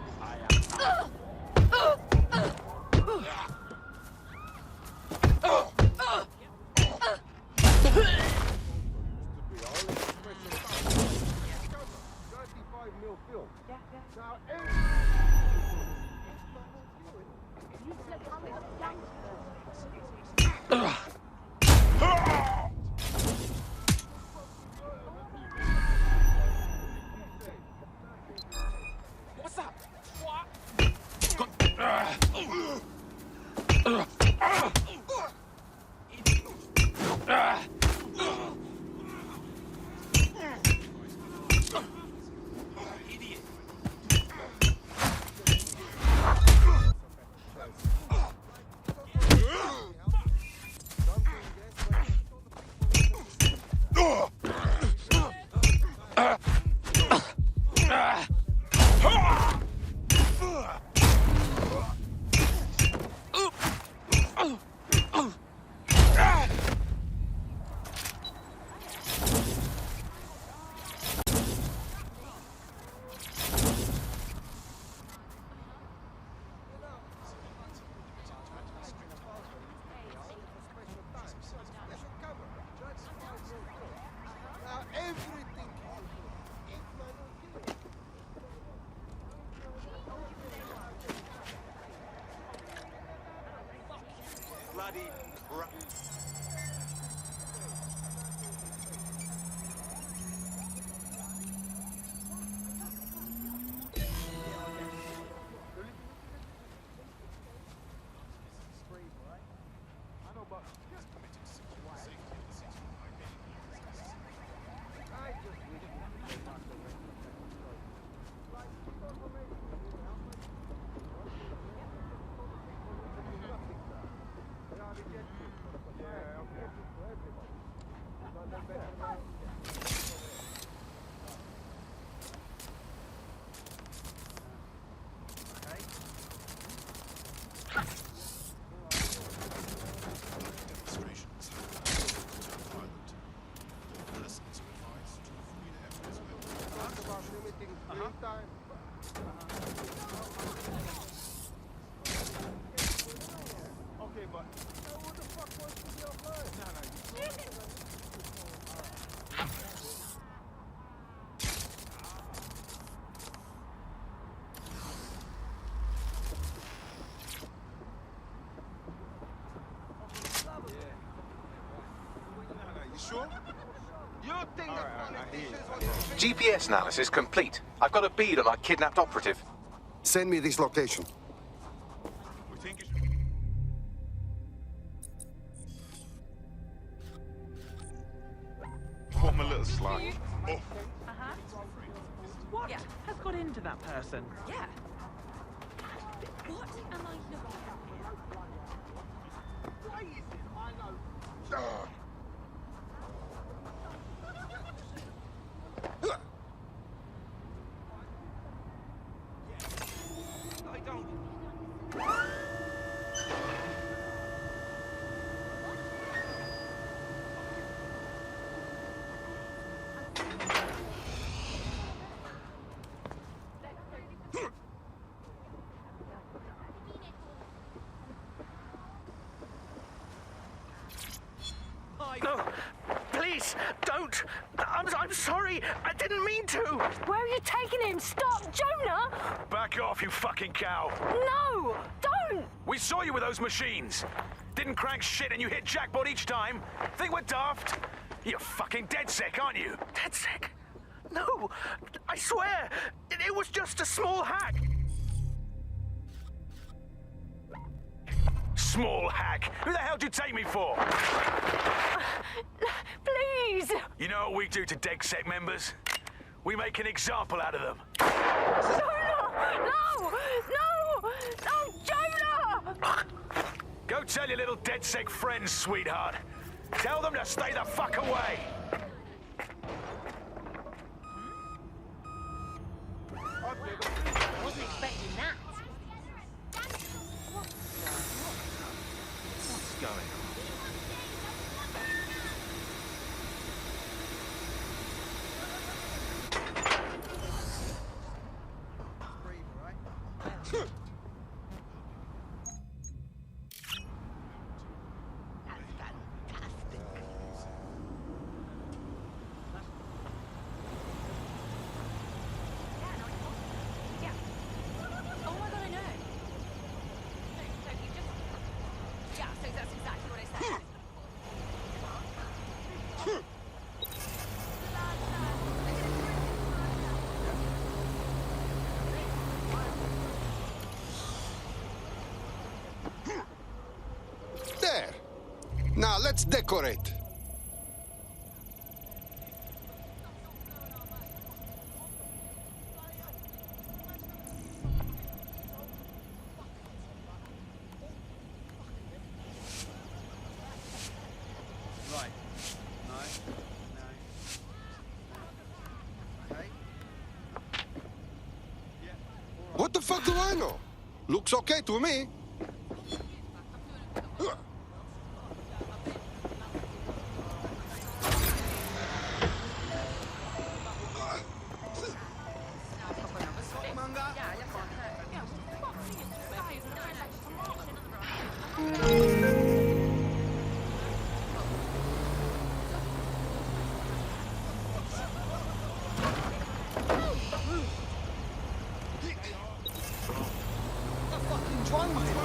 What's up? GPS analysis complete. I've got a bead on our kidnapped operative. Send me this location. us, like... What has got into that person? Yeah. What am I looking No, please, don't. I'm sorry. I didn't mean to. Where are you taking him? Stop, Jonah! Back off, you fucking cow. No, don't! We saw you with those machines. Didn't crank shit and you hit jackpot each time. Think we're daft? You're fucking DedSec, aren't you? DedSec? No, I swear. It was just a small hack. Small hack? Who the hell did you take me for? Please! You know what we do to DedSec members? We make an example out of them. Jonah! No! No! No, Jonah! Go tell your little DedSec friends, sweetheart. Tell them to stay the fuck away. I wasn't expecting that. What's going on? There. Now let's decorate. Right. No. Okay. What the fuck do I know? Looks okay to me. Fucking drone, mate.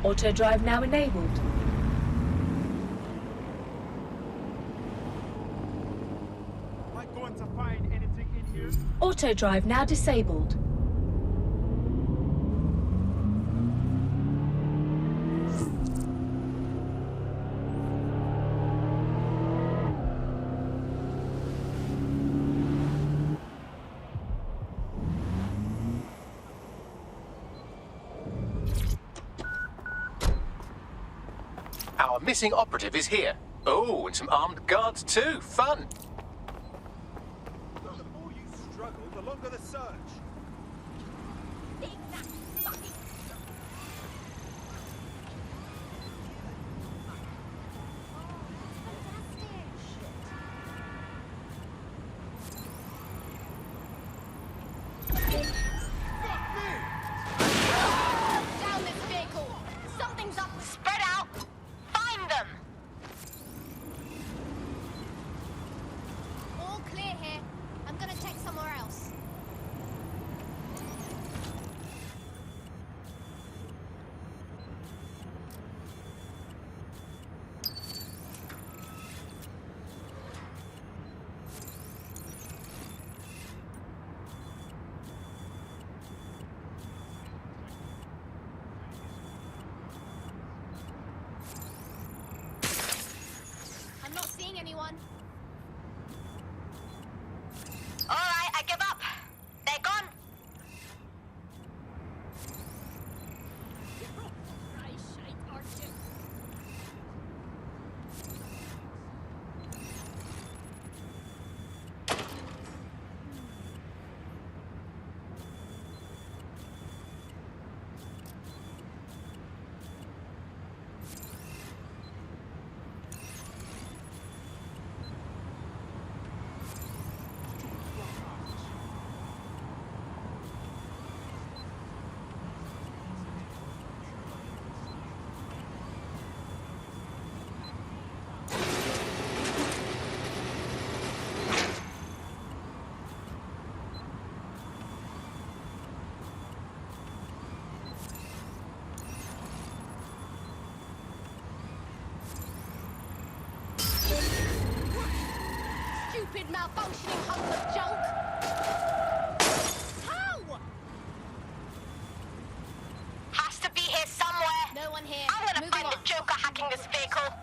Auto drive now enabled. Am I going to find anything in here? Auto drive now disabled. Our missing operative is here. Oh, and some armed guards too. Fun. The more you struggle, the longer the search. Down this vehicle! Something's up! Spread out! Find them! All clear here. I'm gonna check somewhere else. I'm not seeing anyone. All right, I give up. They're gone. Stupid malfunctioning hunk of junk! How? Has to be here somewhere. No one here. I'm gonna find the Joker hacking this vehicle.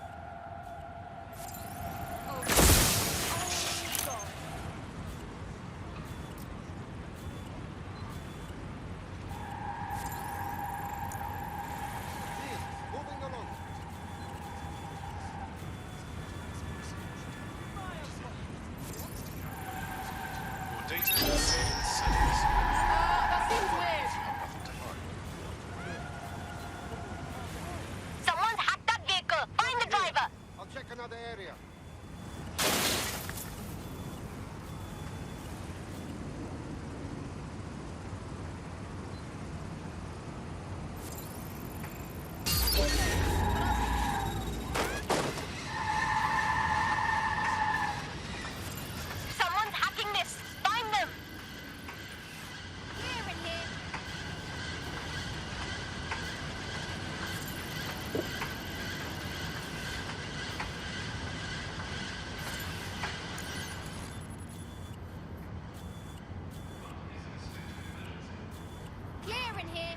Moving along. Data and settings. That seems weird. Nothing to hide. Someone's hacked that vehicle. Find the driver. I'll check another area. Someone's hacking this. Find them. Clear in here. Clear in here.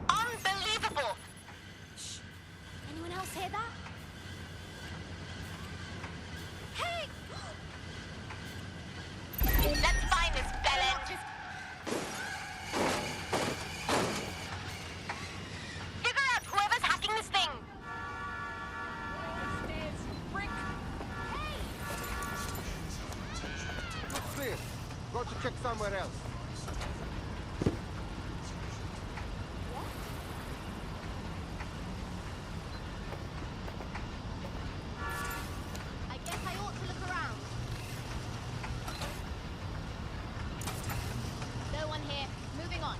Unbelievable! Shh. Anyone else hear that? Hey! Let's find this bellend. Figure out whoever's hacking this thing. Looks clear. Go to check somewhere else. I guess I ought to look around. No one here. Moving on.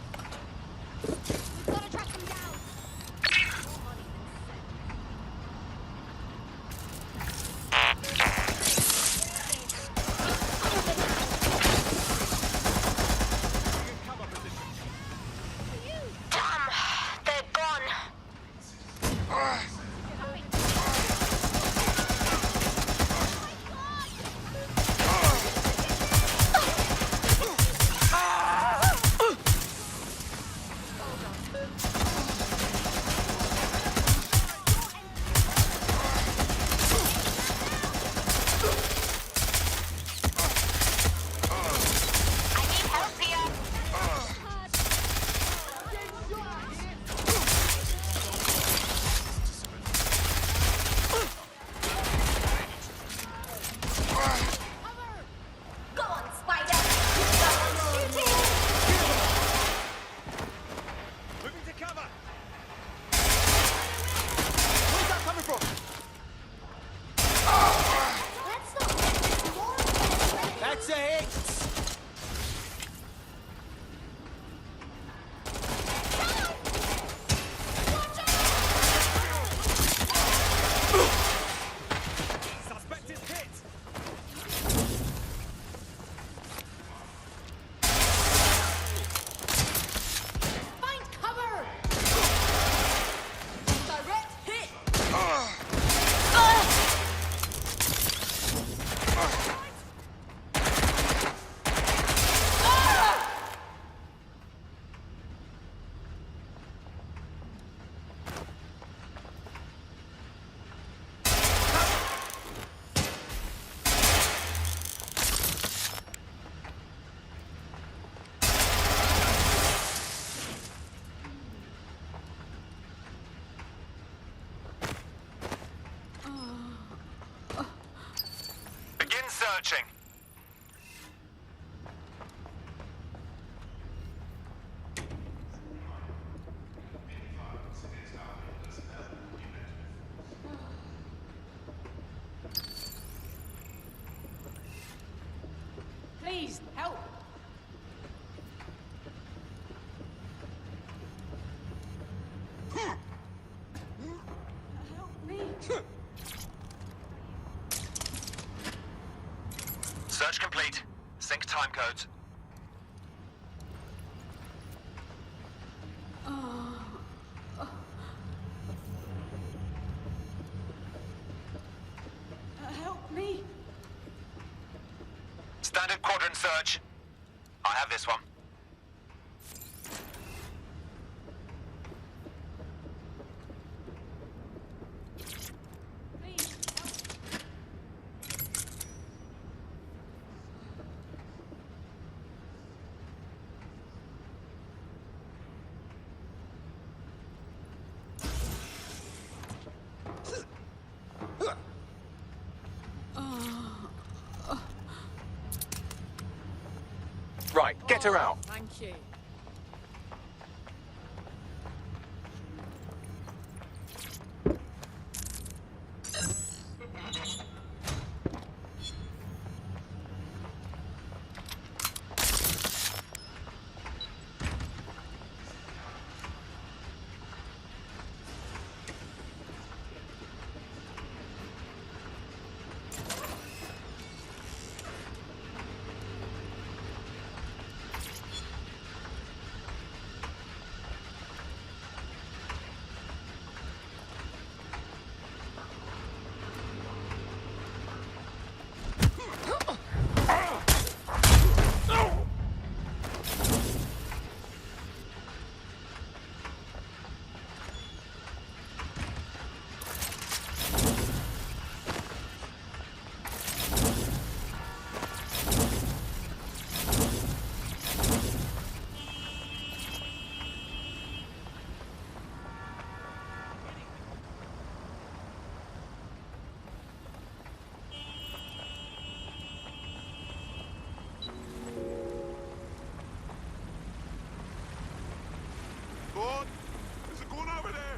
Searching. Please, help! Help me! Search complete. Sync time codes. Help me! Standard quadrant search. I have this one. Right, get her out. Thank you. Lord, is it going over there?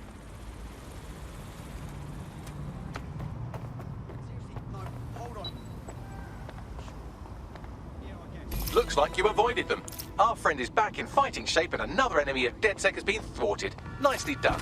Looks like you avoided them. Our friend is back in fighting shape and another enemy of DedSec has been thwarted. Nicely done.